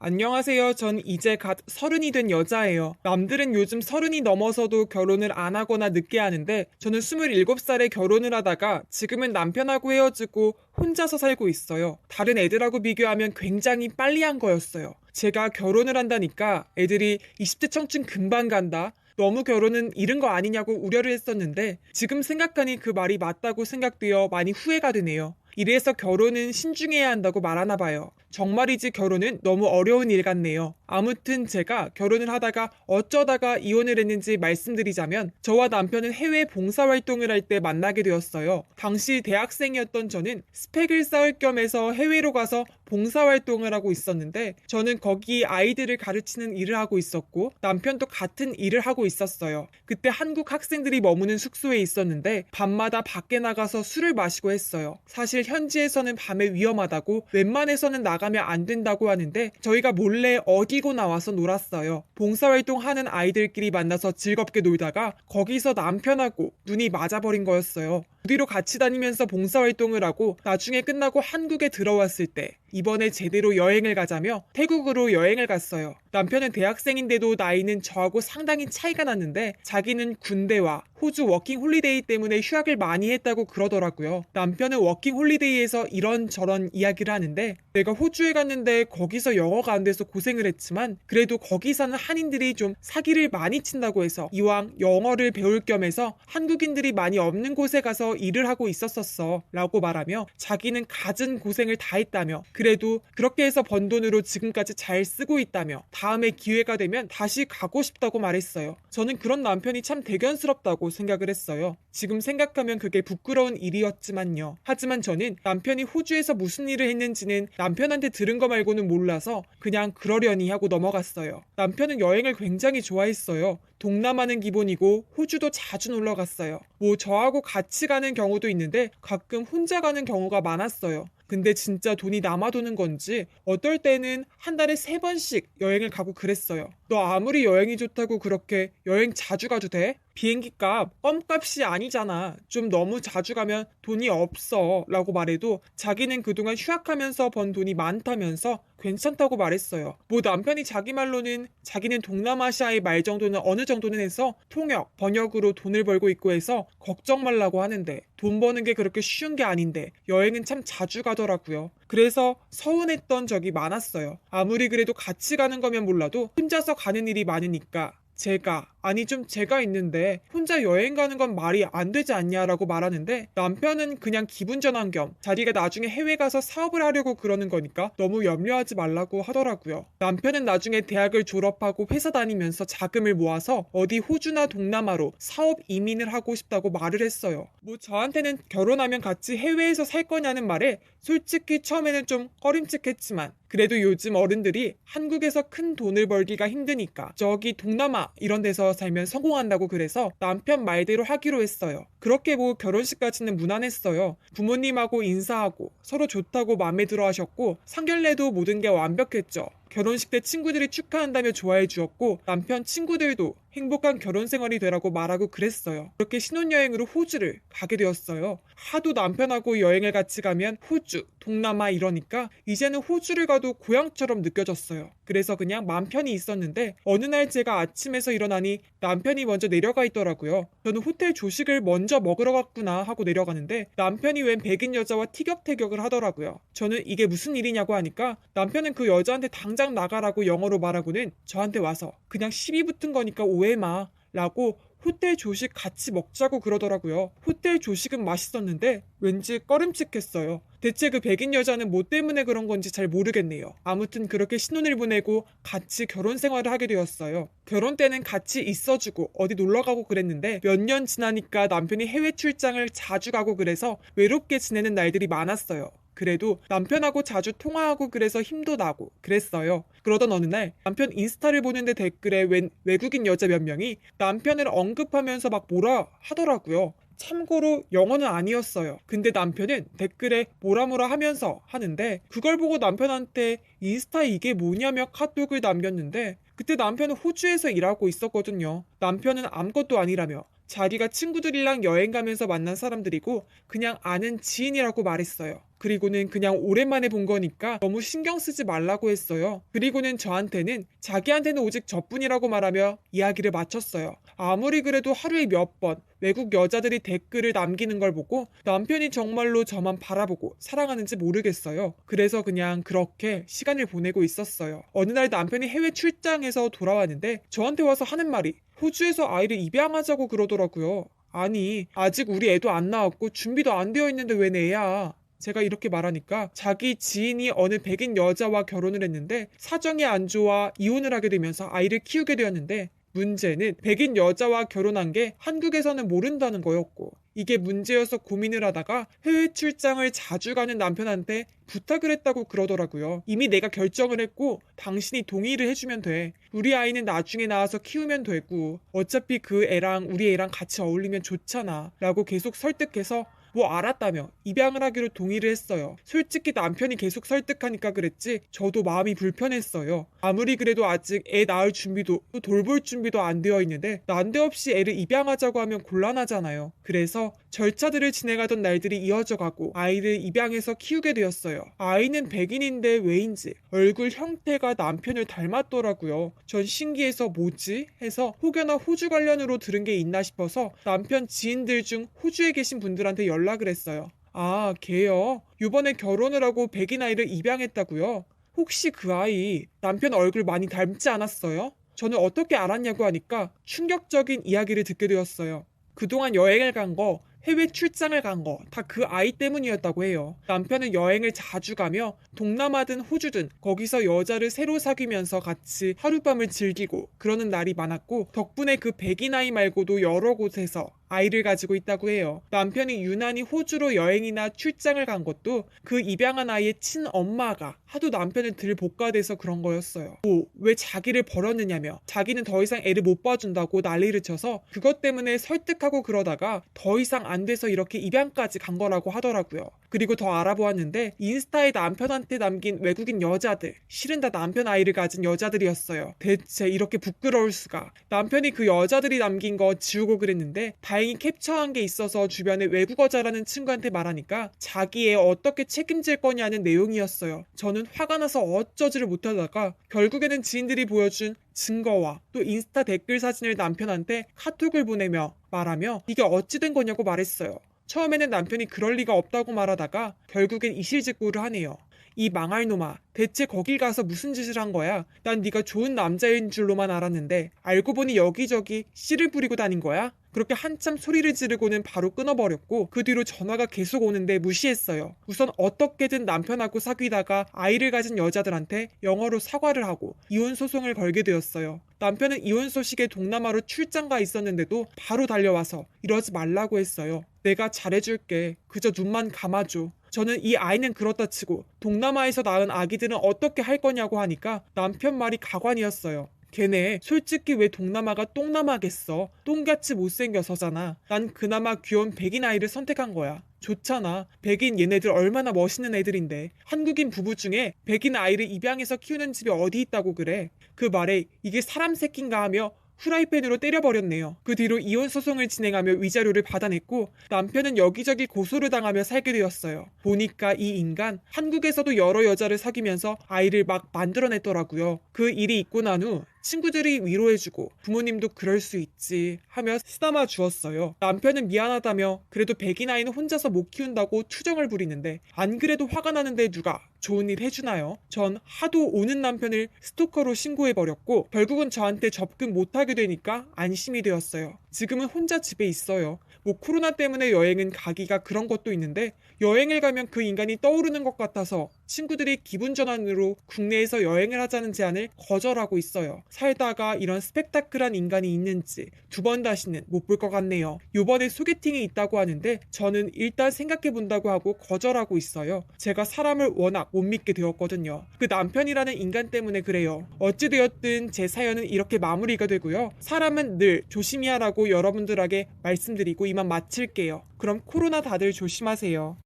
안녕하세요. 전 이제 갓 30이 된 여자예요. 남들은 요즘 30이 넘어서도 결혼을 안 하거나 늦게 하는데 저는 27살에 결혼을 하다가 지금은 남편하고 헤어지고 혼자서 살고 있어요. 다른 애들하고 비교하면 굉장히 빨리 한 거였어요. 제가 결혼을 한다니까 애들이 20대 청춘 금방 간다. 너무 결혼은 이른 거 아니냐고 우려를 했었는데 지금 생각하니 그 말이 맞다고 생각되어 많이 후회가 되네요. 이래서 결혼은 신중해야 한다고 말하나 봐요. 정말이지 결혼은 너무 어려운 일 같네요. 아무튼 제가 결혼을 하다가 어쩌다가 이혼을 했는지 말씀드리자면 저와 남편은 해외 봉사활동을 할 때 만나게 되었어요. 당시 대학생이었던 저는 스펙을 쌓을 겸해서 해외로 가서 봉사활동을 하고 있었는데 저는 거기 아이들을 가르치는 일을 하고 있었고 남편도 같은 일을 하고 있었어요. 그때 한국 학생들이 머무는 숙소에 있었는데 밤마다 밖에 나가서 술을 마시고 했어요. 사실 현지에서는 밤에 위험하다고 웬만해서는 나가면 안 된다고 하는데 저희가 몰래 어디고 나와서 놀았어요. 봉사활동 하는 아이들끼리 만나서 즐겁게 놀다가 거기서 남편하고 눈이 맞아버린 거였어요. 어디로 같이 다니면서 봉사활동을 하고 나중에 끝나고 한국에 들어왔을 때 이번에 제대로 여행을 가자며 태국으로 여행을 갔어요. 남편은 대학생인데도 나이는 저하고 상당히 차이가 났는데 자기는 군대와 호주 워킹 홀리데이 때문에 휴학을 많이 했다고 그러더라고요. 남편은 워킹 홀리데이에서 이런저런 이야기를 하는데 내가 호주에 갔는데 거기서 영어가 안 돼서 고생을 했지만 그래도 거기 사는 한인들이 좀 사기를 많이 친다고 해서 이왕 영어를 배울 겸해서 한국인들이 많이 없는 곳에 가서 일을 하고 있었었어 라고 말하며 자기는 갖은 고생을 다 했다며 그래도 그렇게 해서 번 돈으로 지금까지 잘 쓰고 있다며 다음에 기회가 되면 다시 가고 싶다고 말했어요. 저는 그런 남편이 참 대견스럽다고 생각을 했어요. 지금 생각하면 그게 부끄러운 일이었지만요. 하지만 저는 남편이 호주에서 무슨 일을 했는지는 남편한테 들은 거 말고는 몰라서 그냥 그러려니 하고 넘어갔어요. 남편은 여행을 굉장히 좋아했어요. 동남아는 기본이고 호주도 자주 놀러 갔어요. 뭐 저하고 같이 가는 경우도 있는데 가끔 혼자 가는 경우가 많았어요. 근데 진짜 돈이 남아도는 건지 어떨 때는 한 달에 3번씩 여행을 가고 그랬어요. 너 아무리 여행이 좋다고 그렇게 여행 자주 가도 돼? 비행기 값, 껌값이 아니잖아. 좀 너무 자주 가면 돈이 없어 라고 말해도 자기는 그동안 휴학하면서 번 돈이 많다면서 괜찮다고 말했어요. 뭐 남편이 자기 말로는 자기는 동남아시아의 말 정도는 어느 정도는 해서 통역, 번역으로 돈을 벌고 있고 해서 걱정 말라고 하는데 돈 버는 게 그렇게 쉬운 게 아닌데 여행은 참 자주 가더라고요. 그래서 서운했던 적이 많았어요. 아무리 그래도 같이 가는 거면 몰라도 혼자서 가는 일이 많으니까 제가 있는데 혼자 여행 가는 건 말이 안 되지 않냐라고 말하는데 남편은 그냥 기분 전환 겸 자기가 나중에 해외 가서 사업을 하려고 그러는 거니까 너무 염려하지 말라고 하더라고요. 남편은 나중에 대학을 졸업하고 회사 다니면서 자금을 모아서 어디 호주나 동남아로 사업 이민을 하고 싶다고 말을 했어요. 뭐 저한테는 결혼하면 같이 해외에서 살 거냐는 말에 솔직히 처음에는 좀 꺼림칙했지만 그래도 요즘 어른들이 한국에서 큰 돈을 벌기가 힘드니까 저기 동남아 이런 데서 살면 성공한다고 그래서 남편 말대로 하기로 했어요. 그렇게 뭐 결혼식까지는 무난했어요. 부모님하고 인사하고 서로 좋다고 마음에 들어 하셨고 상견례도 모든 게 완벽했죠. 결혼식 때 친구들이 축하한다며 좋아해 주었고 남편 친구들도 행복한 결혼 생활이 되라고 말하고 그랬어요. 그렇게 신혼여행으로 호주를 가게 되었어요. 하도 남편하고 여행을 같이 가면 호주, 동남아 이러니까 이제는 호주를 가도 고향처럼 느껴졌어요. 그래서 그냥 맘 편히 있었는데 어느 날 제가 아침에서 일어나니 남편이 먼저 내려가 있더라고요. 저는 호텔 조식을 먼저 먹으러 갔구나 하고 내려가는데 남편이 웬 백인 여자와 티격태격을 하더라고요. 저는 이게 무슨 일이냐고 하니까 남편은 그 여자한테 당장 나가라고 영어로 말하고는 저한테 와서 그냥 시비 붙은 거니까 오해 마 라고 호텔 조식 같이 먹자고 그러더라고요. 호텔 조식은 맛있었는데 왠지 꺼림칙했어요. 대체 그 백인 여자는 뭐 때문에 그런 건지 잘 모르겠네요. 아무튼 그렇게 신혼을 보내고 같이 결혼 생활을 하게 되었어요. 결혼 때는 같이 있어주고 어디 놀러가고 그랬는데 몇 년 지나니까 남편이 해외 출장을 자주 가고 그래서 외롭게 지내는 날들이 많았어요. 그래도 남편하고 자주 통화하고 그래서 힘도 나고 그랬어요. 그러던 어느 날 남편 인스타를 보는데 댓글에 웬 외국인 여자 몇 명이 남편을 언급하면서 막 뭐라 하더라고요. 참고로 영어는 아니었어요. 근데 남편은 댓글에 뭐라 하면서 하는데 그걸 보고 남편한테 인스타 이게 뭐냐며 카톡을 남겼는데 그때 남편은 호주에서 일하고 있었거든요. 남편은 아무것도 아니라며 자기가 친구들이랑 여행 가면서 만난 사람들이고 그냥 아는 지인이라고 말했어요. 그리고는 그냥 오랜만에 본 거니까 너무 신경 쓰지 말라고 했어요. 그리고는 저한테는 자기한테는 오직 저뿐이라고 말하며 이야기를 마쳤어요. 아무리 그래도 하루에 몇 번 외국 여자들이 댓글을 남기는 걸 보고 남편이 정말로 저만 바라보고 사랑하는지 모르겠어요. 그래서 그냥 그렇게 시간을 보내고 있었어요. 어느 날 남편이 해외 출장에서 돌아왔는데 저한테 와서 하는 말이 호주에서 아이를 입양하자고 그러더라고요. 아니, 아직 우리 애도 안 나왔고 준비도 안 되어 있는데 왜 내야? 제가 이렇게 말하니까 자기 지인이 어느 백인 여자와 결혼을 했는데 사정이 안 좋아 이혼을 하게 되면서 아이를 키우게 되었는데 문제는 백인 여자와 결혼한 게 한국에서는 모른다는 거였고 이게 문제여서 고민을 하다가 해외 출장을 자주 가는 남편한테 부탁을 했다고 그러더라고요. 이미 내가 결정을 했고 당신이 동의를 해주면 돼. 우리 아이는 나중에 낳아서 키우면 되고 어차피 그 애랑 우리 애랑 같이 어울리면 좋잖아 라고 계속 설득해서 뭐 알았다며 입양을 하기로 동의를 했어요. 솔직히 남편이 계속 설득하니까 그랬지 저도 마음이 불편했어요. 아무리 그래도 아직 애 낳을 준비도 또 돌볼 준비도 안 되어 있는데 난데없이 애를 입양하자고 하면 곤란하잖아요. 그래서 절차들을 진행하던 날들이 이어져 가고 아이를 입양해서 키우게 되었어요. 아이는 백인인데 왜인지 얼굴 형태가 남편을 닮았더라고요. 전 신기해서 뭐지? 해서 혹여나 호주 관련으로 들은 게 있나 싶어서 남편 지인들 중 호주에 계신 분들한테 연락을 했어요. 아, 걔요? 요번에 결혼을 하고 백인 아이를 입양했다고요? 혹시 그 아이 남편 얼굴 많이 닮지 않았어요? 저는 어떻게 알았냐고 하니까 충격적인 이야기를 듣게 되었어요. 그동안 여행을 간 거, 해외 출장을 간 거 다 그 아이 때문이었다고 해요. 남편은 여행을 자주 가며 동남아든 호주든 거기서 여자를 새로 사귀면서 같이 하룻밤을 즐기고 그러는 날이 많았고 덕분에 그 백인 아이 말고도 여러 곳에서 아이를 가지고 있다고 해요. 남편이 유난히 호주로 여행이나 출장을 간 것도 그 입양한 아이의 친엄마가 하도 남편을 들 볶아대서 그런 거였어요. 왜 자기를 버렸느냐며 자기는 더 이상 애를 못 봐준다고 난리를 쳐서 그것 때문에 설득하고 그러다가 더 이상 안 돼서 이렇게 입양까지 간 거라고 하더라고요. 그리고 더 알아보았는데 인스타에 남편한테 남긴 외국인 여자들 실은 다 남편 아이를 가진 여자들이었어요. 대체 이렇게 부끄러울 수가. 남편이 그 여자들이 남긴 거 지우고 그랬는데 다행히 캡처한 게 있어서 주변에 외국어 잘하는 친구한테 말하니까 자기 애 어떻게 책임질 거냐는 내용이었어요. 저는 화가 나서 어쩌지를 못하다가 결국에는 지인들이 보여준 증거와 또 인스타 댓글 사진을 남편한테 카톡을 보내며 말하며 이게 어찌 된 거냐고 말했어요. 처음에는 남편이 그럴 리가 없다고 말하다가 결국엔 이실직고를 하네요. 이 망할 놈아, 대체 거길 가서 무슨 짓을 한 거야? 난 네가 좋은 남자인 줄로만 알았는데 알고 보니 여기저기 씨를 뿌리고 다닌 거야? 그렇게 한참 소리를 지르고는 바로 끊어버렸고 그 뒤로 전화가 계속 오는데 무시했어요. 우선 어떻게든 남편하고 사귀다가 아이를 가진 여자들한테 영어로 사과를 하고 이혼 소송을 걸게 되었어요. 남편은 이혼 소식에 동남아로 출장 가 있었는데도 바로 달려와서 이러지 말라고 했어요. 내가 잘해줄게. 그저 눈만 감아줘. 저는 이 아이는 그렇다 치고 동남아에서 낳은 아기들은 어떻게 할 거냐고 하니까 남편 말이 가관이었어요. 걔네 솔직히 왜 동남아가 똥남아겠어. 똥같이 못생겨서잖아. 난 그나마 귀여운 백인 아이를 선택한 거야. 좋잖아. 백인 얘네들 얼마나 멋있는 애들인데. 한국인 부부 중에 백인 아이를 입양해서 키우는 집이 어디 있다고 그래. 그 말에 이게 사람 새끼인가 하며 후라이팬으로 때려버렸네요. 그 뒤로 이혼 소송을 진행하며 위자료를 받아냈고 남편은 여기저기 고소를 당하며 살게 되었어요. 보니까 이 인간 한국에서도 여러 여자를 사귀면서 아이를 막 만들어냈더라고요. 그 일이 있고 난 후 친구들이 위로해주고 부모님도 그럴 수 있지 하며 쓰다마 주었어요. 남편은 미안하다며 그래도 백인 아이는 혼자서 못 키운다고 투정을 부리는데 안 그래도 화가 나는데 누가 좋은 일 해주나요? 전 하도 오는 남편을 스토커로 신고해버렸고 결국은 저한테 접근 못하게 되니까 안심이 되었어요. 지금은 혼자 집에 있어요. 뭐 코로나 때문에 여행은 가기가 그런 것도 있는데 여행을 가면 그 인간이 떠오르는 것 같아서 친구들이 기분 전환으로 국내에서 여행을 하자는 제안을 거절하고 있어요. 살다가 이런 스펙타클한 인간이 있는지 두 번 다시는 못 볼 것 같네요. 요번에 소개팅이 있다고 하는데 저는 일단 생각해 본다고 하고 거절하고 있어요. 제가 사람을 워낙 못 믿게 되었거든요. 그 남편이라는 인간 때문에 그래요. 어찌되었든 제 사연은 이렇게 마무리가 되고요. 사람은 늘 조심히 하라고 여러분들에게 말씀드리고 이만 마칠게요. 그럼 코로나 다들 조심하세요.